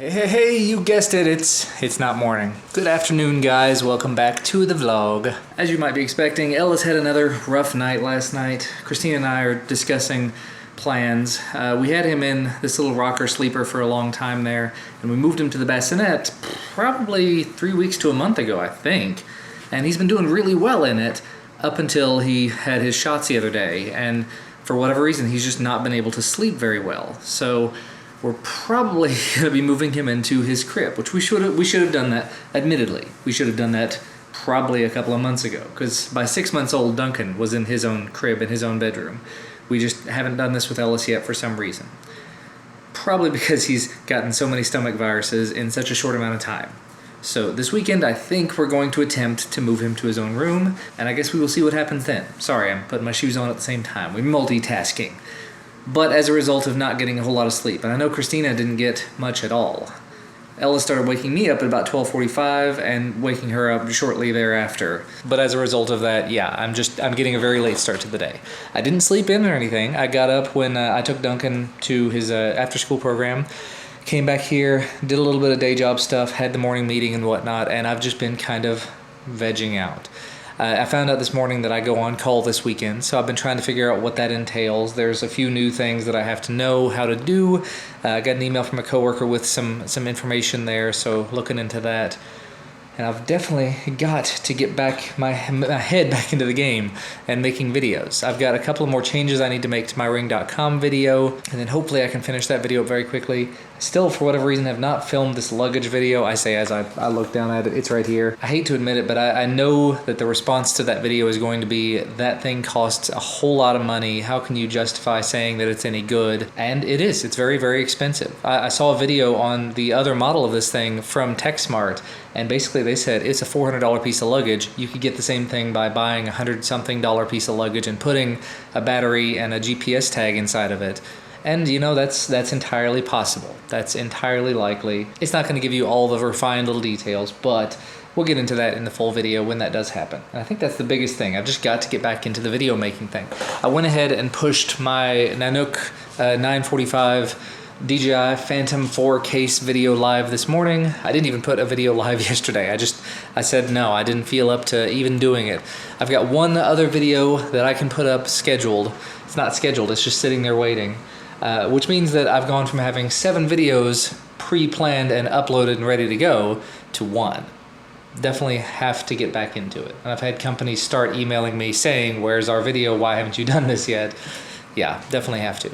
Hey, you guessed it, it's not morning. Good afternoon, guys. Welcome back to the vlog. As you might be expecting, Ellis had another rough night last night. Christina and I are discussing plans. We had him in this little rocker sleeper for a long time there, and we moved him to the bassinet probably 3 weeks to a month ago, I think. And he's been doing really well in it up until he had his shots the other day, and for whatever reason, he's just not been able to sleep very well. So we're probably going to be moving him into his crib, which we should have done that, admittedly. We should have done that probably a couple of months ago, because by 6 months old, Duncan was in his own crib, in his own bedroom. We just haven't done this with Ellis yet for some reason. Probably because he's gotten so many stomach viruses in such a short amount of time. So this weekend, I think we're going to attempt to move him to his own room, and I guess we will see what happens then. Sorry, I'm putting my shoes on at the same time. We're multitasking. But as a result of not getting a whole lot of sleep. And I know Christina didn't get much at all. Ella started waking me up at about 12:45 and waking her up shortly thereafter. But as a result of that, yeah, I'm getting a very late start to the day. I didn't sleep in or anything. I got up when I took Duncan to his after-school program, came back here, did a little bit of day job stuff, had the morning meeting and whatnot, and I've just been kind of vegging out. I found out this morning that I go on call this weekend, so I've been trying to figure out what that entails. There's a few new things that I have to know how to do. I got an email from a coworker with some information there, so looking into that. And I've definitely got to get back my head back into the game and making videos. I've got a couple of more changes I need to make to my Ring.com video, and then hopefully I can finish that video up very quickly. Still, for whatever reason, have not filmed this luggage video. I say as I look down at it, it's right here. I hate to admit it, but I know that the response to that video is going to be, that thing costs a whole lot of money. How can you justify saying that it's any good? And it is. It's very, very expensive. I saw a video on the other model of this thing from TechSmart, and basically they said it's a $400 piece of luggage. You could get the same thing by buying a $100-something piece of luggage and putting a battery and a GPS tag inside of it. And you know, that's entirely possible. That's entirely likely. It's not going to give you all the refined little details, but we'll get into that in the full video when that does happen. And I think that's the biggest thing. I've just got to get back into the video making thing. I went ahead and pushed my Nanook 945 DJI Phantom 4 case video live this morning. I didn't even put a video live yesterday. I said no, I didn't feel up to even doing it. I've got one other video that I can put up scheduled. It's not scheduled, it's just sitting there waiting. Which means that I've gone from having 7 videos pre-planned and uploaded and ready to go to 1. Definitely have to get back into it. And I've had companies start emailing me saying, where's our video? Why haven't you done this yet? Yeah, definitely have to.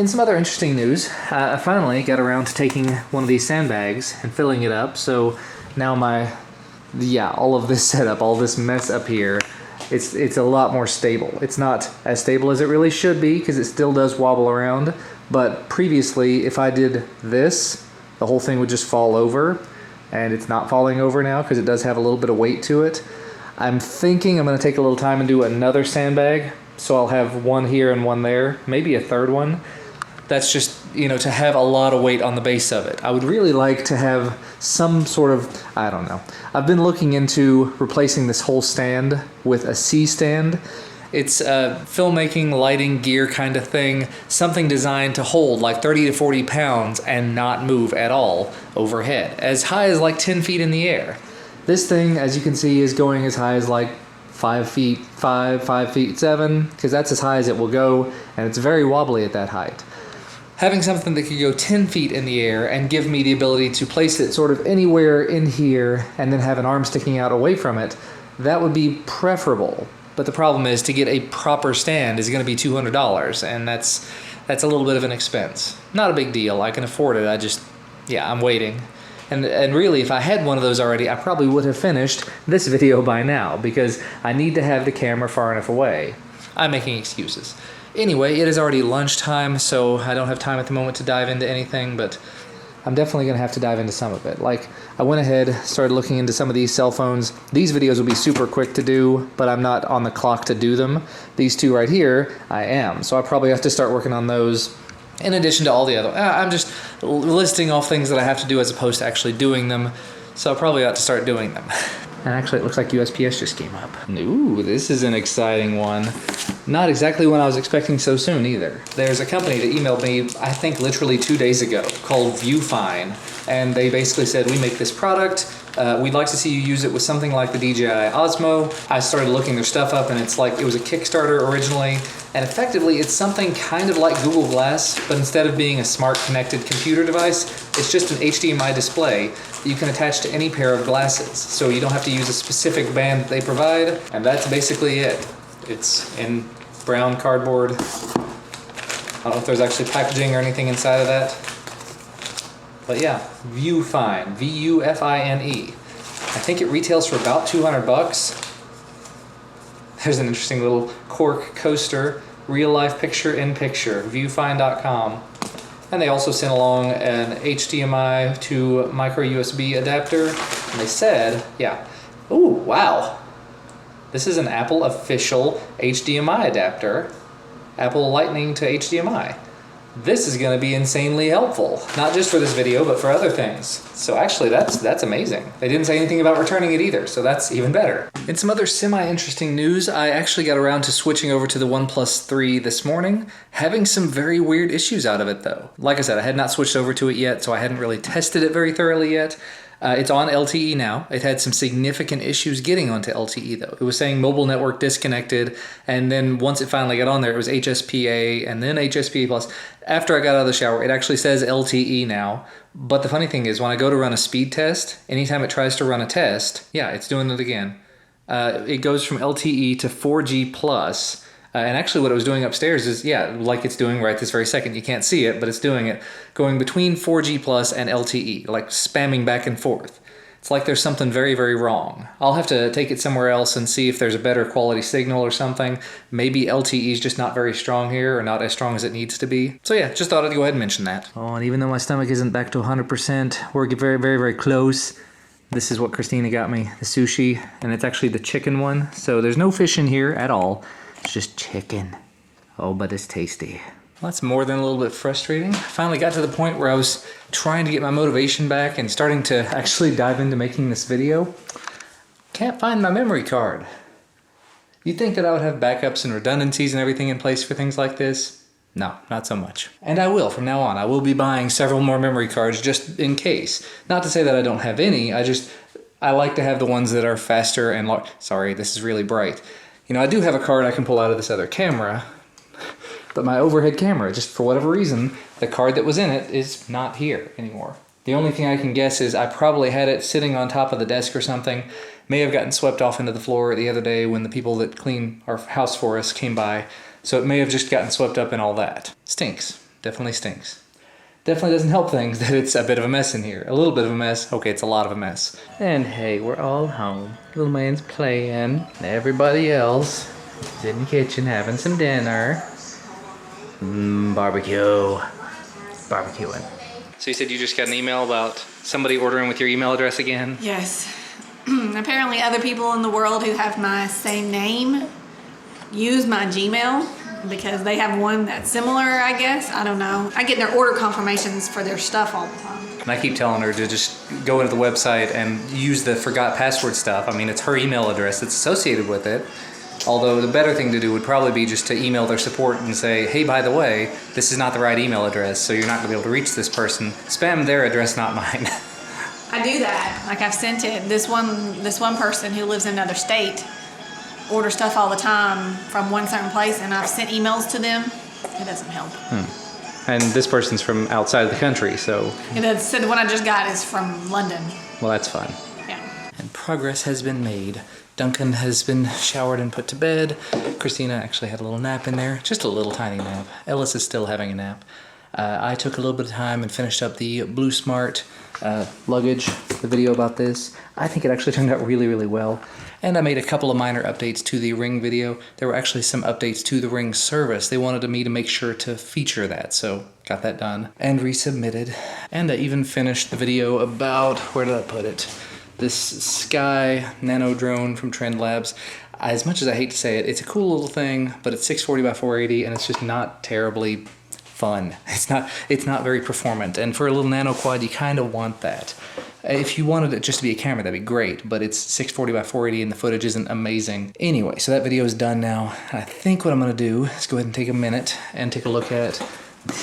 In some other interesting news, I finally got around to taking one of these sandbags and filling it up. So now all of this setup, all this mess up here, it's a lot more stable. It's not as stable as it really should be because it still does wobble around. But previously, if I did this, the whole thing would just fall over. And it's not falling over now because it does have a little bit of weight to it. I'm thinking I'm going to take a little time and do another sandbag. So I'll have one here and one there, maybe a third one. That's just, to have a lot of weight on the base of it. I would really like to have some sort of, I don't know. I've been looking into replacing this whole stand with a C-stand. It's a filmmaking, lighting, gear kind of thing. Something designed to hold like 30 to 40 pounds and not move at all overhead. As high as like 10 feet in the air. This thing, as you can see, is going as high as like 5 feet 5, 5 feet 7, because that's as high as it will go, and it's very wobbly at that height. Having something that could go 10 feet in the air and give me the ability to place it sort of anywhere in here and then have an arm sticking out away from it, that would be preferable. But the problem is, to get a proper stand is going to be $200, and that's a little bit of an expense. Not a big deal. I can afford it. I'm waiting. And really, if I had one of those already, I probably would have finished this video by now, because I need to have the camera far enough away. I'm making excuses. Anyway, it is already lunchtime, so I don't have time at the moment to dive into anything, but I'm definitely going to have to dive into some of it. Like, I went ahead, started looking into some of these cell phones. These videos will be super quick to do, but I'm not on the clock to do them. These two right here, I am. So I probably have to start working on those in addition to all the other. I'm just listing off things that I have to do as opposed to actually doing them. So I probably ought to start doing them. And actually, it looks like USPS just came up. Ooh, this is an exciting one. not exactly what I was expecting so soon either. There's a company that emailed me, I think literally 2 days ago, called ViewFine. And they basically said, we make this product. We'd like to see you use it with something like the DJI Osmo. I started looking their stuff up, and it's like, it was a Kickstarter originally. And effectively, it's something kind of like Google Glass, but instead of being a smart connected computer device, it's just an HDMI display that you can attach to any pair of glasses. So you don't have to use a specific band that they provide. And that's basically it. It's in brown cardboard. I don't know if there's actually packaging or anything inside of that. But yeah, ViewFine, V-U-F-I-N-E. I think it retails for about 200 bucks. There's an interesting little cork coaster, real life picture in picture, viewfine.com. And they also sent along an HDMI to micro USB adapter. And they said, yeah, ooh, wow. This is an Apple official HDMI adapter. Apple Lightning to HDMI. This is going to be insanely helpful, not just for this video, but for other things. So actually, that's amazing. They didn't say anything about returning it either, so that's even better. In some other semi-interesting news, I actually got around to switching over to the OnePlus 3 this morning, having some very weird issues out of it though. Like I said, I had not switched over to it yet, so I hadn't really tested it very thoroughly yet. It's on LTE now. It had some significant issues getting onto LTE though. It was saying mobile network disconnected, and then once it finally got on there, it was HSPA and then HSPA plus. After I got out of the shower, it actually says LTE now. But the funny thing is, when I go to run a speed test, anytime it tries to run a test, yeah, it's doing it again. It goes from LTE to 4G plus. And actually what it was doing upstairs is, yeah, like it's doing right this very second. You can't see it, but it's doing it. Going between 4G plus and LTE, like spamming back and forth. It's like there's something very, very wrong. I'll have to take it somewhere else and see if there's a better quality signal or something. Maybe LTE is just not very strong here, or not as strong as it needs to be. So yeah, just thought I'd go ahead and mention that. Oh, and even though my stomach isn't back to 100%, we're very, very, very close. This is what Christina got me, the sushi, and it's actually the chicken one. So there's no fish in here at all. It's just chicken. Oh, but it's tasty. Well, that's more than a little bit frustrating. I finally got to the point where I was trying to get my motivation back and starting to actually dive into making this video. Can't find my memory card. You'd think that I would have backups and redundancies and everything in place for things like this. No, not so much. And I will from now on. I will be buying several more memory cards just in case. Not to say that I don't have any, I like to have the ones that are faster and sorry, this is really bright. You know, I do have a card I can pull out of this other camera, but my overhead camera, just for whatever reason, the card that was in it is not here anymore. The only thing I can guess is I probably had it sitting on top of the desk or something. May have gotten swept off into the floor the other day when the people that clean our house for us came by. So it may have just gotten swept up in all that. Stinks. Definitely stinks. Definitely doesn't help things that it's a bit of a mess in here. A little bit of a mess. Okay, it's a lot of a mess. And hey, we're all home. Little man's playing. Everybody else is in the kitchen having some dinner. Barbecue. Barbecuing. So you said you just got an email about somebody ordering with your email address again? Yes. Apparently other people in the world who have my same name use my Gmail because they have one that's similar, I guess. I don't know. I get their order confirmations for their stuff all the time. And I keep telling her to just go into the website and use the forgot password stuff. I mean, it's her email address that's associated with it. Although the better thing to do would probably be just to email their support and say, hey, by the way, this is not the right email address, so you're not going to be able to reach this person. Spam their address, not mine. I do that. Like I've sent it. This one person who lives in another state order stuff all the time from one certain place, and I've sent emails to them. It doesn't help. And this person's from outside of the country, so... So the one I just got is from London. Well, that's fine. Yeah. And progress has been made. Duncan has been showered and put to bed. Christina actually had a little nap in there. Just a little tiny nap. Ellis is still having a nap. I took a little bit of time and finished up the Blue Smart luggage, the video about this. I think it actually turned out really, really well. And I made a couple of minor updates to the Ring video. There were actually some updates to the Ring service. They wanted me to make sure to feature that, so got that done and resubmitted. And I even finished the video about, where did I put it? This Sky Nano drone from Trend Labs. As much as I hate to say it, it's a cool little thing, but it's 640 by 480 and it's just not terribly fun. It's not very performant, and for a little nano quad you kind of want that. If you wanted it just to be a camera, that'd be great, but it's 640 by 480 and the footage isn't amazing. Anyway, so that video is done now. I think what I'm gonna do is go ahead and take a minute and take a look at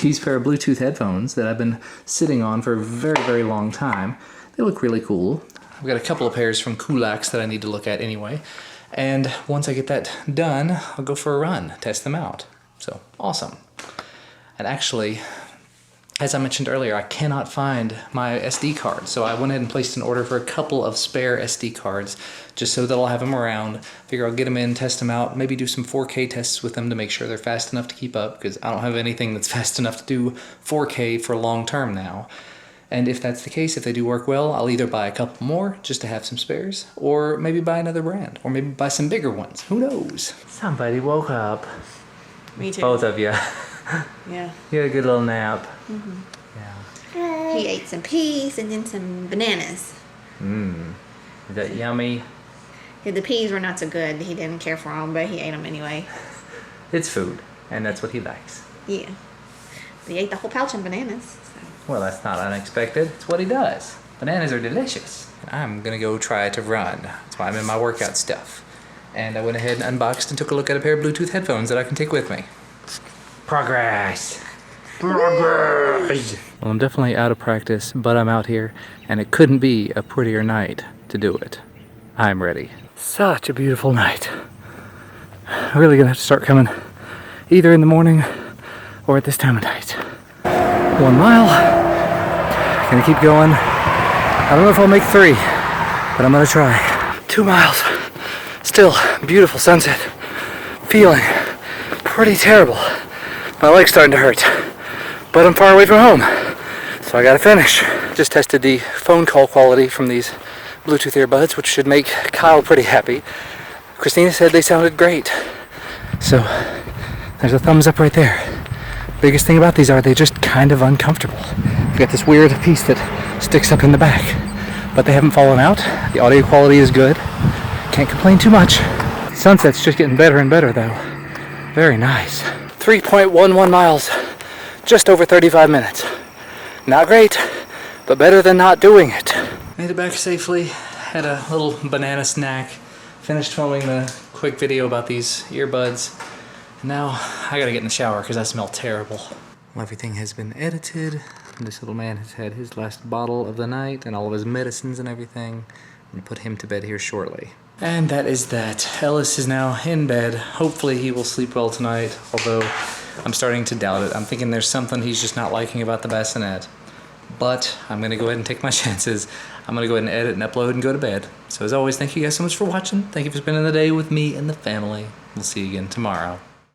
these pair of Bluetooth headphones that I've been sitting on for a very, very long time. They look really cool. I've got a couple of pairs from Kulaks that I need to look at anyway. And once I get that done, I'll go for a run, test them out. So, awesome. And actually, as I mentioned earlier, I cannot find my SD card, so I went ahead and placed an order for a couple of spare SD cards, just so that I'll have them around. Figure I'll get them in, test them out, maybe do some 4K tests with them to make sure they're fast enough to keep up, because I don't have anything that's fast enough to do 4K for long term now. And if that's the case, if they do work well, I'll either buy a couple more just to have some spares, or maybe buy another brand, or maybe buy some bigger ones. Who knows? Somebody woke up. Me too. Both of you. Yeah. You had a good little nap. Mm-hmm. Yeah. He ate some peas and then some bananas. Mmm. Is that yummy? Yeah, the peas were not so good. He didn't care for them, but he ate them anyway. It's food, and that's what he likes. Yeah. But he ate the whole pouch of bananas. So. Well, that's not unexpected. It's what he does. Bananas are delicious. I'm gonna go try to run. That's why I'm in my workout stuff. And I went ahead and unboxed and took a look at a pair of Bluetooth headphones that I can take with me. Progress. Progress. Well, I'm definitely out of practice, but I'm out here, and it couldn't be a prettier night to do it. I'm ready. Such a beautiful night. I'm really gonna have to start coming either in the morning or at this time of night. 1 mile. Gonna keep going. I don't know if I'll make 3, but I'm gonna try. 2 miles. Still beautiful sunset. Feeling pretty terrible. My leg's starting to hurt, but I'm far away from home, so I gotta finish. Just tested the phone call quality from these Bluetooth earbuds, which should make Kyle pretty happy. Christina said they sounded great, so there's a thumbs up right there. Biggest thing about these are they just kind of uncomfortable. You've got this weird piece that sticks up in the back, but they haven't fallen out. The audio quality is good. Can't complain too much. The sunset's just getting better and better though. Very nice. 3.11 miles, just over 35 minutes. Not great, but better than not doing it. Made it back safely, had a little banana snack, finished filming the quick video about these earbuds. Now I gotta get in the shower because I smell terrible. Well, everything has been edited. This little man has had his last bottle of the night and all of his medicines and everything. I'm gonna put him to bed here shortly. And that is that. Ellis is now in bed. Hopefully he will sleep well tonight, although I'm starting to doubt it. I'm thinking there's something he's just not liking about the bassinet. But I'm gonna go ahead and take my chances. I'm gonna go ahead and edit and upload and go to bed. So as always, thank you guys so much for watching. Thank you for spending the day with me and the family. We'll see you again tomorrow.